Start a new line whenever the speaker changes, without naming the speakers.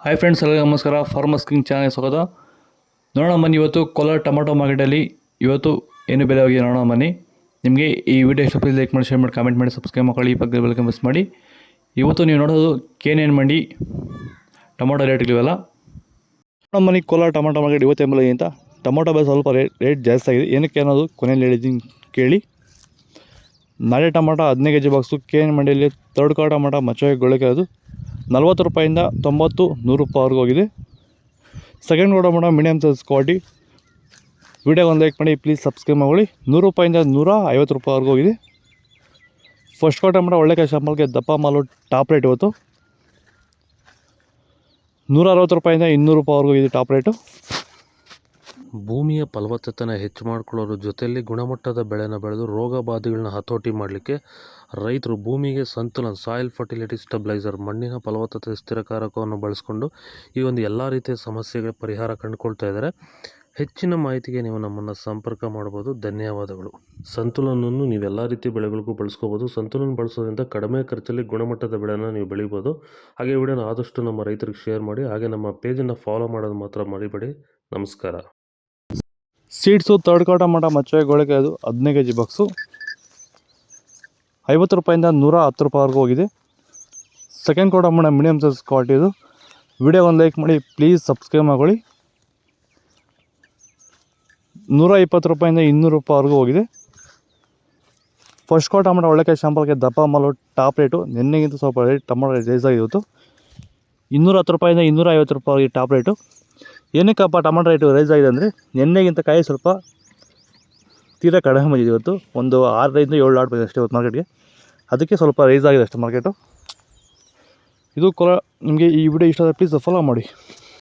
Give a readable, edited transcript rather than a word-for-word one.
Hi friends, ಎಲ್ಲರಿಗೂ ನಮಸ್ಕಾರ. Farmers king channel ಸ್ವಾಗತ. ನೋಡೋಣ ಬನ್ನಿ, ಇವತ್ತು ಕೋಲಾರ ಟೊಮಾಟೊ ಮಾರ್ಕೆಟಲ್ಲಿ ಇವತ್ತು ಏನು ಬೆಲೆ ಹೋಗಿದೆ ನೋಡೋಣ ಬನ್ನಿ. ನಿಮಗೆ ಈ ವಿಡಿಯೋ ಇಷ್ಟ ಪ್ಲೀಸ್ ಲೈಕ್ ಮಾಡಿ, ಶೇರ್ ಮಾಡಿ, ಕಾಮೆಂಟ್ ಮಾಡಿ, ಸಬ್ಸ್ಕ್ರೈಬ್ ಮಾಡಿ, ಈ ಪಕ್ಕದ ಬೆಲ್ ಮಿಸ್ ಮಾಡಿ. ಇವತ್ತು ನೀವು ನೋಡೋದು KNN ಮಂಡಿ ಟೊಮಾಟೊ ರೇಟ್ಗಳಿವೆಲ್ಲ ನೋಡೋಣ ಬನ್ನಿ. ಕೋಲಾರ ಟೊಮಾಟೊ ಮಾರ್ಕೆಟ್ ಇವತ್ತು ಎಂಬಲ್ಲಿ ಅಂತ ಟೊಮಾಟೊ ಬೆಲೆ ಸ್ವಲ್ಪ ರೇಟ್ ಜಾಸ್ತಿ ಆಗಿದೆ. ಏನಕ್ಕೆ ಅನ್ನೋದು ಕೊನೆಯಲ್ಲಿ ಹೇಳಿದ್ದೀನಿ ಕೇಳಿ. ನಾಳೆ ಟೊಮಾಟೊ 15 kg ಬಾಕ್ಸು KNN ಮಂಡಿಯಲ್ಲಿ ತರ್ಡ್ ಕಾಳು ಟೊಮಾಟೊ ಮಚ್ಚೆ ಗೊಳಕೆ ಅದು 40 ರೂಪಾಯಿಂದ 90, 100 ರೂಪಾಯಿವರೆಗೂ ಹೋಗಿದೆ. ಸೆಕೆಂಡ್ ಕಾಳು tomato medium size quality. Video ಒಂದು ಲೈಕ್ ಮಾಡಿ, ಪ್ಲೀಸ್ ಸಬ್ಸ್ಕ್ರೈಬ್ ಮಾಡಿ. 100 ರೂಪಾಯಿಂದ 150 ರೂಪಾಯಿವರೆಗೂ ಹೋಗಿದೆ. ಫಸ್ಟ್ ಕಾಳು ಟೊಮಾಟೊ ಒಳ್ಳೆ ಕಾಯಿ ಶಾಂಪಲ್ಗೆ ದಪ್ಪ ಮಾಲು ಟಾಪ್ ರೇಟ್ ಇವತ್ತು 160 ರೂಪಾಯಿಂದ 200 ರೂಪಾಯಿವರೆಗೂ ಇದೆ ಟಾಪ್ ರೇಟು.
ಭೂಮಿಯ ಫಲವತ್ತತೆನ ಹೆಚ್ಚು ಮಾಡಿಕೊಳ್ಳೋದ್ರ ಜೊತೆಯಲ್ಲಿ ಗುಣಮಟ್ಟದ ಬೆಳೆನ ಬೆಳೆದು ರೋಗ ಬಾಧೆಗಳನ್ನ ಹತೋಟಿ ಮಾಡಲಿಕ್ಕೆ ರೈತರು ಭೂಮಿಗೆ ಸಂತುಲನ ಸಾಯಿಲ್ ಫರ್ಟಿಲಿಟಿ ಸ್ಟೆಬಿಲೈಸರ್ ಮಣ್ಣಿನ ಫಲವತ್ತತೆ ಸ್ಥಿರಕಾರಕವನ್ನು ಬಳಸ್ಕೊಂಡು ಈ ಒಂದು ಎಲ್ಲ ರೀತಿಯ ಸಮಸ್ಯೆಗಳ ಪರಿಹಾರ ಕಂಡುಕೊಳ್ತಾ ಇದ್ದಾರೆ. ಹೆಚ್ಚಿನ ಮಾಹಿತಿಗೆ ನೀವು ನಮ್ಮನ್ನು ಸಂಪರ್ಕ ಮಾಡ್ಬೋದು. ಧನ್ಯವಾದಗಳು. ಸಂತುಲನವನ್ನು ನೀವೆಲ್ಲ ರೀತಿಯ ಬೆಳೆಗಳಿಗೂ ಬಳಸ್ಕೋಬೋದು. ಸಂತುಲನ ಬಳಸೋದ್ರಿಂದ ಕಡಿಮೆ ಖರ್ಚಲ್ಲಿ ಗುಣಮಟ್ಟದ ಬೆಳೆನ ನೀವು ಬೆಳಿಬೋದು. ಹಾಗೆ ವಿಡಿಯೋನ ಆದಷ್ಟು ನಮ್ಮ ರೈತರಿಗೆ ಶೇರ್ ಮಾಡಿ. ಹಾಗೆ ನಮ್ಮ ಪೇಜನ್ನು ಫಾಲೋ ಮಾಡೋದು ಮಾತ್ರ ಮರಿಬೇಡಿ. ನಮಸ್ಕಾರ.
ಸೀಡ್ಸು ತರ್ಡ್ ಕಾಳು ಟೊಮಾಟೊ ಮಚ್ಚೆ ಗೊಳಕೆ ಅದು 15 kg ಬಾಕ್ಸು 50 ರೂಪಾಯಿಂದ 110 ರೂಪಾಯಿವರೆಗೂ ಹೋಗಿದೆ. ಸೆಕೆಂಡ್ ಕಾಳು ಟೊಮಾಟೊ ಮೀಡಿಯಮ್ ಸೈಜ್ ಕ್ವಾಲಿಟಿ ಇದು. ವಿಡಿಯೋ ಒಂದು ಲೈಕ್ ಮಾಡಿ, ಪ್ಲೀಸ್ ಸಬ್ಸ್ಕ್ರೈಬ್ ಮಾಡಿ. 120 ರೂಪಾಯಿಂದ 200 ರೂಪಾಯಿವರೆಗೂ ಹೋಗಿದೆ. ಫಸ್ಟ್ ಕಾಳು ಟೊಮಾಟೊ ಒಳ್ಳೆಕಾಯಿ ಶಾಂಪಲ್ಗೆ ದಪ್ಪ ಮಾಲು ಟಾಪ್ ರೇಟು. ನಿನ್ನೆಗಿಂತ ಸ್ವಲ್ಪ ರೇಟ್ ಟೊಮಾಟೊ ರೈಸ್ ಆಗಿ ಇವತ್ತು 210 ರೂಪಾಯಿಂದ 250 ರೂಪಾಯಿ ಟಾಪ್ ರೇಟು. ಏನಕ್ಕಪ್ಪ ಟೊಮಾಟೊ ರೇಟು ರೈಸ್ ಆಗಿದೆ ಅಂದರೆ, ನಿನ್ನೆಗಿಂತ ಕಾಯಿ ಸ್ವಲ್ಪ ತೀರಾ ಕಡಿಮೆ ಬಂದಿದೆ ಇವತ್ತು. ಒಂದು 6ರಿಂದ 7 ಲಾಟ್ ಬಂದಿದೆ ಅಷ್ಟೇ ಇವತ್ತು ಮಾರ್ಕೆಟ್ಗೆ. ಅದಕ್ಕೆ ಸ್ವಲ್ಪ ರೈಸ್ ಆಗಿದೆ ಅಷ್ಟೇ ಮಾರ್ಕೆಟು. ಇದು ನಿಮಗೆ ಈ ವಿಡಿಯೋ ಇಷ್ಟ ಆದರೆ ಪ್ಲೀಸ್ ಫಾಲೋ ಮಾಡಿ.